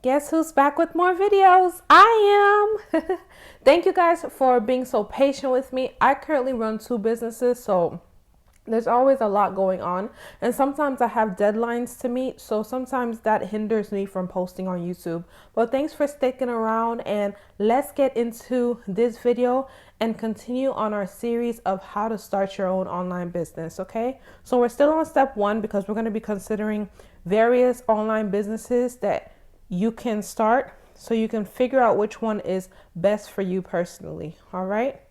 Guess who's back with more videos? I am. Thank you guys for being so patient with me. I currently run 2 businesses, so there's always a lot going on, and sometimes I have deadlines to meet, so sometimes that hinders me from posting on YouTube. But thanks for sticking around, and let's get into this video and continue on our series of how to start your own online business. Okay, so we're still on step 1 because we're going to be considering various online businesses that you can start so you can figure out which one is best for you personally. All right,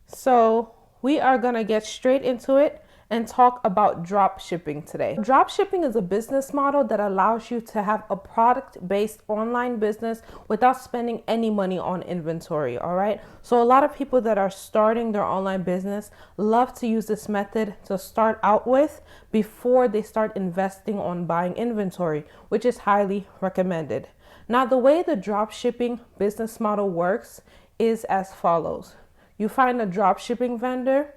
so we are going to get straight into it and talk about drop shipping today. Drop shipping is a business model that allows you to have a product-based online business without spending any money on inventory. All right, so a lot of people that are starting their online business love to use this method to start out with before they start investing on buying inventory, which is highly recommended. Now, the way the drop shipping business model works is as follows. You find a drop shipping vendor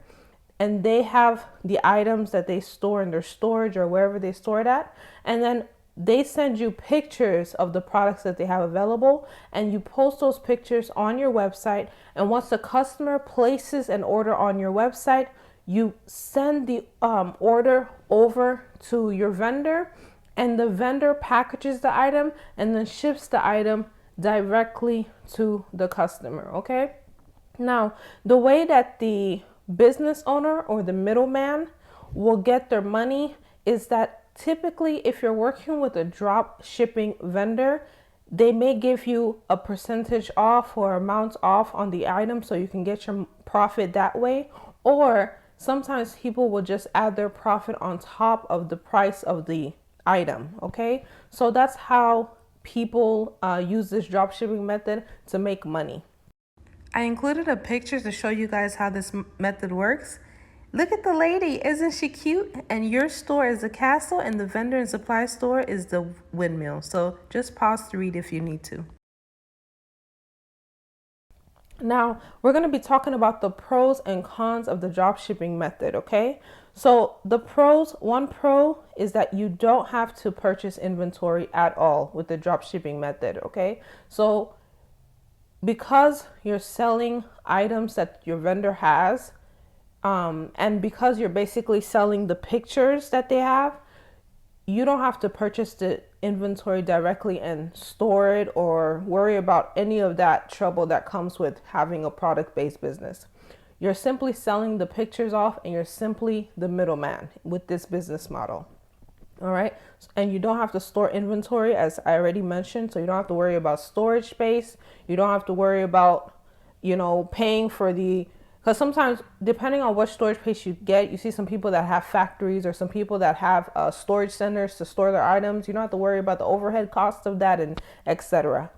and they have the items that they store in their storage or wherever they store it at, and then they send you pictures of the products that they have available, and you post those pictures on your website. And once the customer places an order on your website, you send the order over to your vendor, and the vendor packages the item and then ships the item directly to the customer. Okay, now the way that the business owner or the middleman will get their money is that typically if you're working with a drop shipping vendor, they may give you a percentage off or amount off on the item so you can get your profit that way, or sometimes people will just add their profit on top of the price of the item. Okay, so that's how people use this drop shipping method to make money. I included a picture to show you guys how this method works. Look at the lady, isn't she cute? And your store is the castle and the vendor and supply store is the windmill. So just pause to read if you need to. Now, we're going to be talking about the pros and cons of the drop shipping method, okay? So the pros, one pro is that you don't have to purchase inventory at all with the drop shipping method, okay? So because you're selling items that your vendor has, and because you're basically selling the pictures that they have, you don't have to purchase the inventory directly and store it or worry about any of that trouble that comes with having a product-based business. You're simply selling the pictures off, and you're simply the middleman with this business model. All right, and you don't have to store inventory, as I already mentioned, so you don't have to worry about storage space. You don't have to worry about, paying for because sometimes depending on what storage space you get, you see some people that have factories or some people that have storage centers to store their items. You don't have to worry about the overhead cost of that and etc.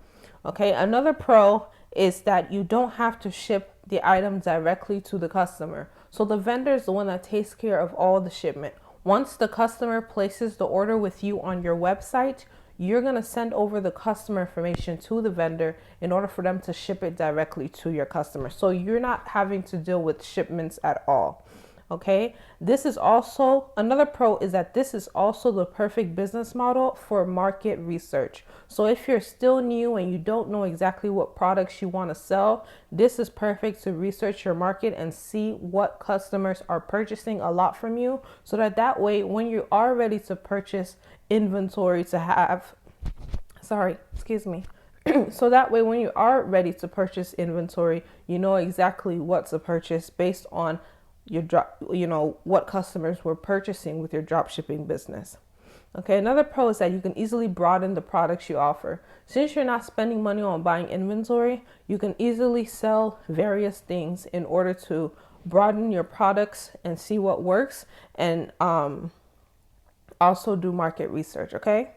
Okay, another pro is that you don't have to ship the item directly to the customer. So the vendor is the one that takes care of all the shipment. Once the customer places the order with you on your website, you're going to send over the customer information to the vendor in order for them to ship it directly to your customer. So you're not having to deal with shipments at all. Okay, this is also another pro is that this is also the perfect business model for market research. So if you're still new and you don't know exactly what products you want to sell, this is perfect to research your market and see what customers are purchasing a lot from you, so that way when you are ready to purchase inventory to have, so that way when you are ready to purchase inventory, you know exactly what to purchase based on what customers were purchasing with your drop shipping business. Okay, another pro is that you can easily broaden the products you offer. Since you're not spending money on buying inventory, you can easily sell various things in order to broaden your products and see what works, and also do market research. Okay,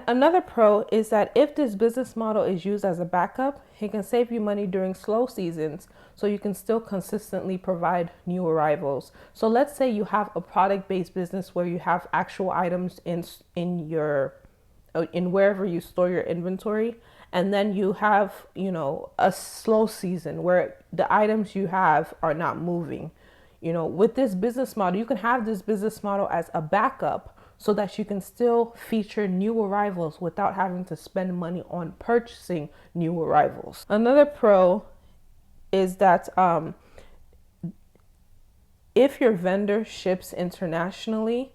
another pro is that if this business model is used as a backup, it can save you money during slow seasons, so you can still consistently provide new arrivals. So let's say you have a product-based business where you have actual items in wherever you store your inventory, and then you have a slow season where the items you have are not moving. With this business model, you can have this business model as a backup. so that you can still feature new arrivals without having to spend money on purchasing new arrivals. Another pro is that if your vendor ships internationally,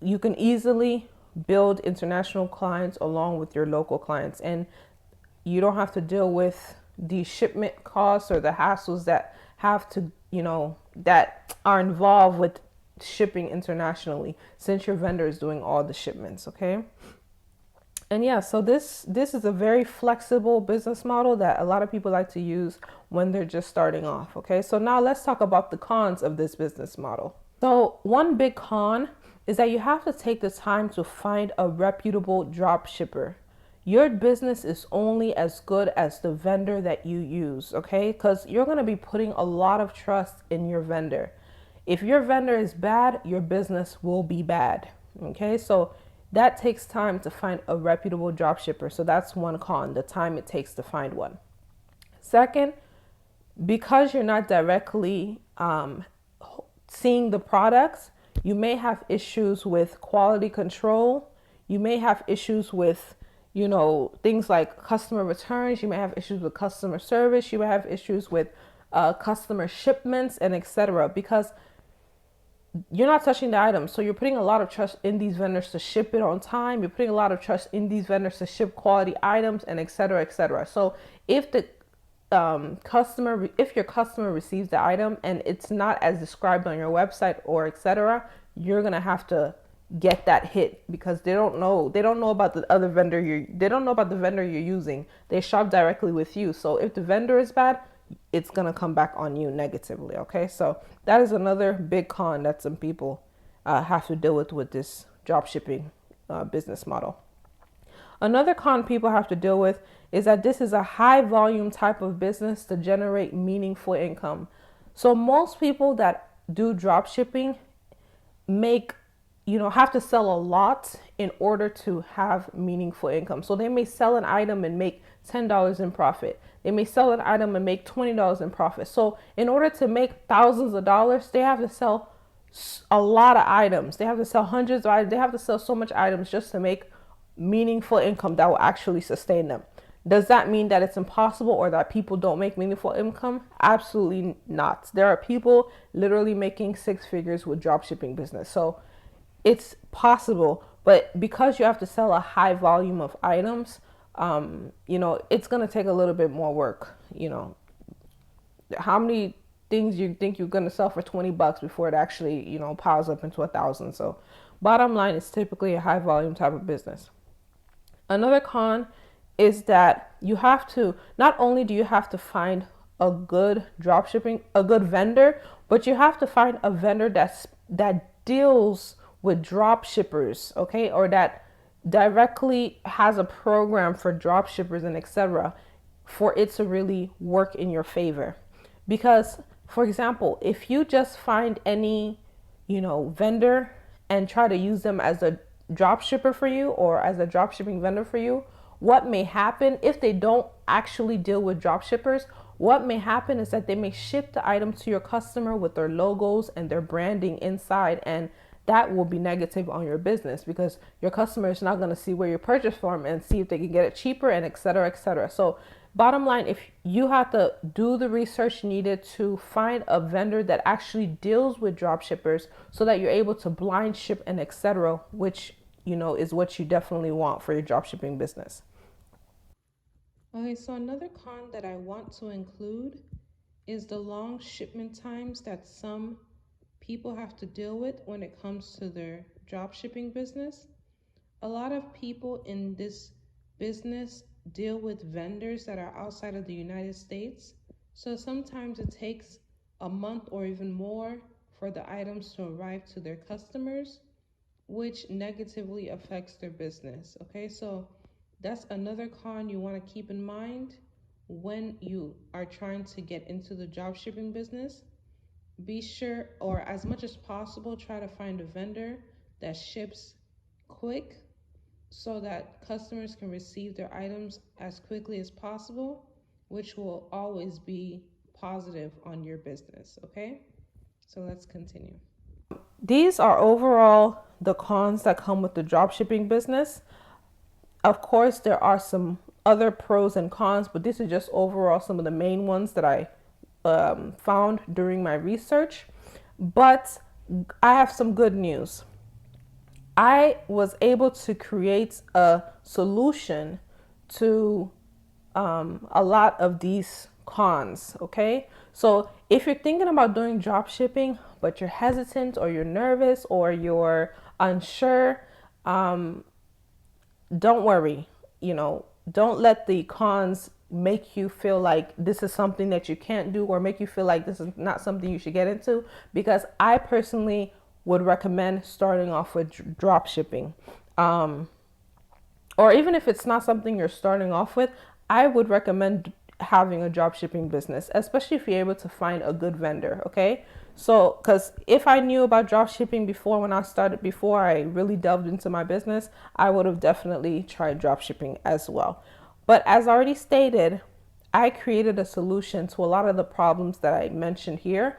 you can easily build international clients along with your local clients, and you don't have to deal with the shipment costs or the hassles that have to, that are involved with shipping internationally, since your vendor is doing all the shipments. Okay. And yeah, so this is a very flexible business model that a lot of people like to use when they're just starting off. Okay, so now let's talk about the cons of this business model. So one big con is that you have to take the time to find a reputable drop shipper. Your business is only as good as the vendor that you use, okay? Because you're going to be putting a lot of trust in your vendor. If your vendor is bad, your business will be bad, okay? So that takes time to find a reputable drop shipper. So that's one con, the time it takes to find one. Second, because you're not directly seeing the products, you may have issues with quality control. You may have issues with, things like customer returns. You may have issues with customer service. You may have issues with customer shipments and etc. Because you're not touching the items. So you're putting a lot of trust in these vendors to ship it on time. You're putting a lot of trust in these vendors to ship quality items and etc. etc. So if the if your customer receives the item and it's not as described on your website or etc., you're gonna have to get that hit, because they don't know about the other vendor they don't know about the vendor you're using. They shop directly with you. So if the vendor is bad, it's gonna come back on you negatively. Okay, so that is another big con that some people have to deal with this drop shipping business model. Another con people have to deal with is that this is a high volume type of business to generate meaningful income. So most people that do drop shipping have to sell a lot in order to have meaningful income. So they may sell an item and make $10 in profit. They may sell an item and make $20 in profit. So in order to make thousands of dollars, they have to sell a lot of items. They have to sell hundreds of items. They have to sell so much items just to make meaningful income that will actually sustain them. Does that mean that it's impossible or that people don't make meaningful income? Absolutely not. There are people literally making six figures with dropshipping business. So it's possible, but because you have to sell a high volume of items, it's going to take a little bit more work. How many things you think you're going to sell for $20 before it actually, piles up into 1,000? So bottom line, it's typically a high volume type of business. Another con is that not only do you have to find a good vendor, but you have to find a vendor that deals with drop shippers, okay, or that directly has a program for drop shippers and etc., for it to really work in your favor. Because, for example, if you just find any, vendor and try to use them as a drop shipper for you or as a drop shipping vendor for you, what may happen if they don't actually deal with drop shippers? What may happen is that they may ship the item to your customer with their logos and their branding inside, and that will be negative on your business because your customer is not going to see where you purchased from and see if they can get it cheaper and et cetera, et cetera. So bottom line, if you have to do the research needed to find a vendor that actually deals with drop shippers so that you're able to blind ship and et cetera, which, is what you definitely want for your drop shipping business. Okay, so another con that I want to include is the long shipment times that some people have to deal with when it comes to their drop shipping business. A lot of people in this business deal with vendors that are outside of the United States. So sometimes it takes a month or even more for the items to arrive to their customers, which negatively affects their business. Okay, so that's another con you want to keep in mind when you are trying to get into the drop shipping business. Be sure, or as much as possible, try to find a vendor that ships quick so that customers can receive their items as quickly as possible, which will always be positive on your business. Okay, so let's continue. These are overall the cons that come with the dropshipping business. Of course, there are some other pros and cons, but this is just overall some of the main ones that I found during my research. But I have some good news. I was able to create a solution to a lot of these cons. Okay, so if you're thinking about doing drop shipping but you're hesitant or you're nervous or you're unsure, don't worry. Don't let the cons make you feel like this is something that you can't do or make you feel like this is not something you should get into, because I personally would recommend starting off with drop shipping. Or even if it's not something you're starting off with, I would recommend having a drop shipping business, especially if you're able to find a good vendor. Okay, so because if I knew about drop shipping before I really delved into my business, I would have definitely tried drop shipping as well. But as already stated, I created a solution to a lot of the problems that I mentioned here.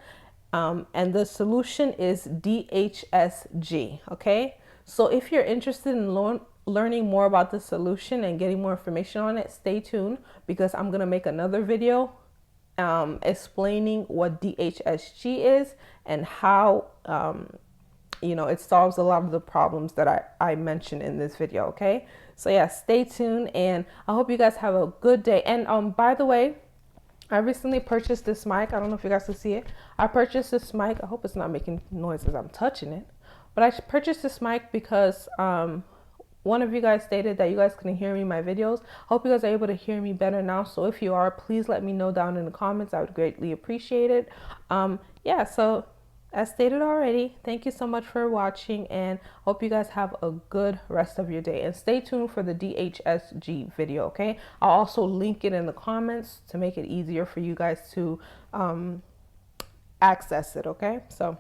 And the solution is DHSG. Okay, so if you're interested in learning more about the solution and getting more information on it, stay tuned, because I'm going to make another video explaining what DHSG is and how it solves a lot of the problems that I mentioned in this video. Okay, so yeah, stay tuned, and I hope you guys have a good day. And by the way, I recently purchased this mic. I don't know if you guys can see it. I purchased this mic. I hope it's not making noise as I'm touching it. But I purchased this mic because one of you guys stated that you guys couldn't hear me in my videos. I hope you guys are able to hear me better now. So if you are, please let me know down in the comments. I would greatly appreciate it. Yeah, so as stated already, thank you so much for watching, and hope you guys have a good rest of your day. And stay tuned for the DHSG video, okay? I'll also link it in the comments to make it easier for you guys to access it, okay? So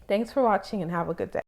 thanks for watching and have a good day.